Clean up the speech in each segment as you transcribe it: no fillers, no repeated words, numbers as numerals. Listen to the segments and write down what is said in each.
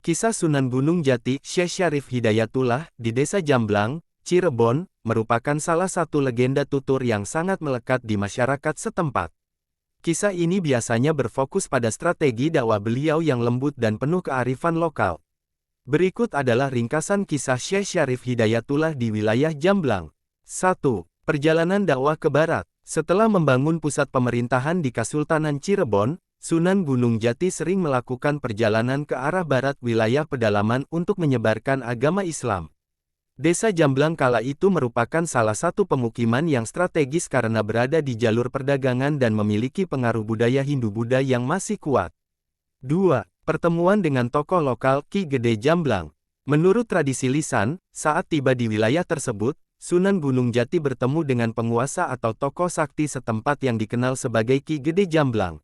Kisah Sunan Gunung Jati, Syekh Syarif Hidayatullah, di Desa Jamblang, Cirebon, merupakan salah satu legenda tutur yang sangat melekat di masyarakat setempat. Kisah ini biasanya berfokus pada strategi dakwah beliau yang lembut dan penuh kearifan lokal. Berikut adalah ringkasan kisah Syekh Syarif Hidayatullah di wilayah Jamblang. 1. Perjalanan dakwah ke barat. Setelah membangun pusat pemerintahan di Kasultanan Cirebon, Sunan Gunung Jati sering melakukan perjalanan ke arah barat wilayah pedalaman untuk menyebarkan agama Islam. Desa Jamblang kala itu merupakan salah satu pemukiman yang strategis karena berada di jalur perdagangan dan memiliki pengaruh budaya Hindu-Buddha yang masih kuat. 2. Pertemuan dengan tokoh lokal Ki Gede Jamblang. Menurut tradisi lisan, saat tiba di wilayah tersebut, Sunan Gunung Jati bertemu dengan penguasa atau tokoh sakti setempat yang dikenal sebagai Ki Gede Jamblang.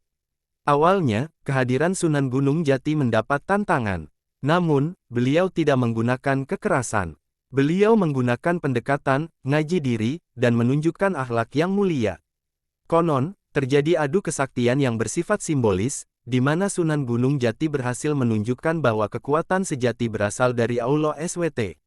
Awalnya, kehadiran Sunan Gunung Jati mendapat tantangan. Namun, beliau tidak menggunakan kekerasan. Beliau menggunakan pendekatan, ngaji diri, dan menunjukkan akhlak yang mulia. Konon, terjadi adu kesaktian yang bersifat simbolis, di mana Sunan Gunung Jati berhasil menunjukkan bahwa kekuatan sejati berasal dari Allah SWT.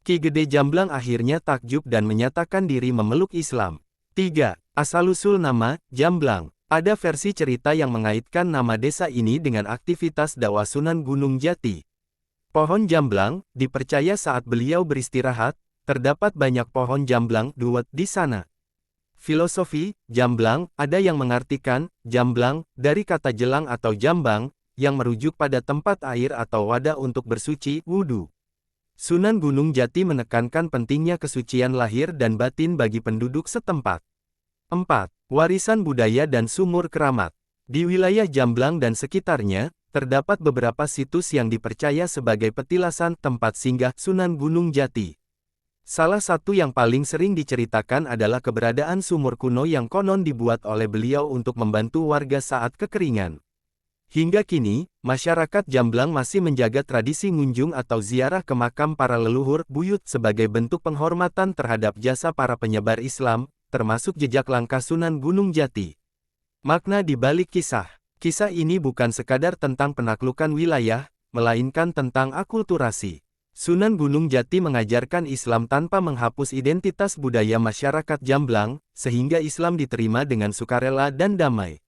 Ki Gede Jamblang akhirnya takjub dan menyatakan diri memeluk Islam. 3. Asal-usul nama, Jamblang. Ada versi cerita yang mengaitkan nama desa ini dengan aktivitas dakwah Sunan Gunung Jati. Pohon jamblang, dipercaya saat beliau beristirahat, terdapat banyak pohon jamblang duet di sana. Filosofi, jamblang, ada yang mengartikan, jamblang, dari kata jelang atau jambang, yang merujuk pada tempat air atau wadah untuk bersuci, wudu. Sunan Gunung Jati menekankan pentingnya kesucian lahir dan batin bagi penduduk setempat. 4. Warisan budaya dan sumur keramat. Di wilayah Jamblang dan sekitarnya, terdapat beberapa situs yang dipercaya sebagai petilasan tempat singgah Sunan Gunung Jati. Salah satu yang paling sering diceritakan adalah keberadaan sumur kuno yang konon dibuat oleh beliau untuk membantu warga saat kekeringan. Hingga kini, masyarakat Jamblang masih menjaga tradisi ngunjung atau ziarah ke makam para leluhur buyut sebagai bentuk penghormatan terhadap jasa para penyebar Islam, termasuk jejak langkah Sunan Gunung Jati. Makna di balik kisah. Kisah ini bukan sekadar tentang penaklukan wilayah, melainkan tentang akulturasi. Sunan Gunung Jati mengajarkan Islam tanpa menghapus identitas budaya masyarakat Jamblang, sehingga Islam diterima dengan sukarela dan damai.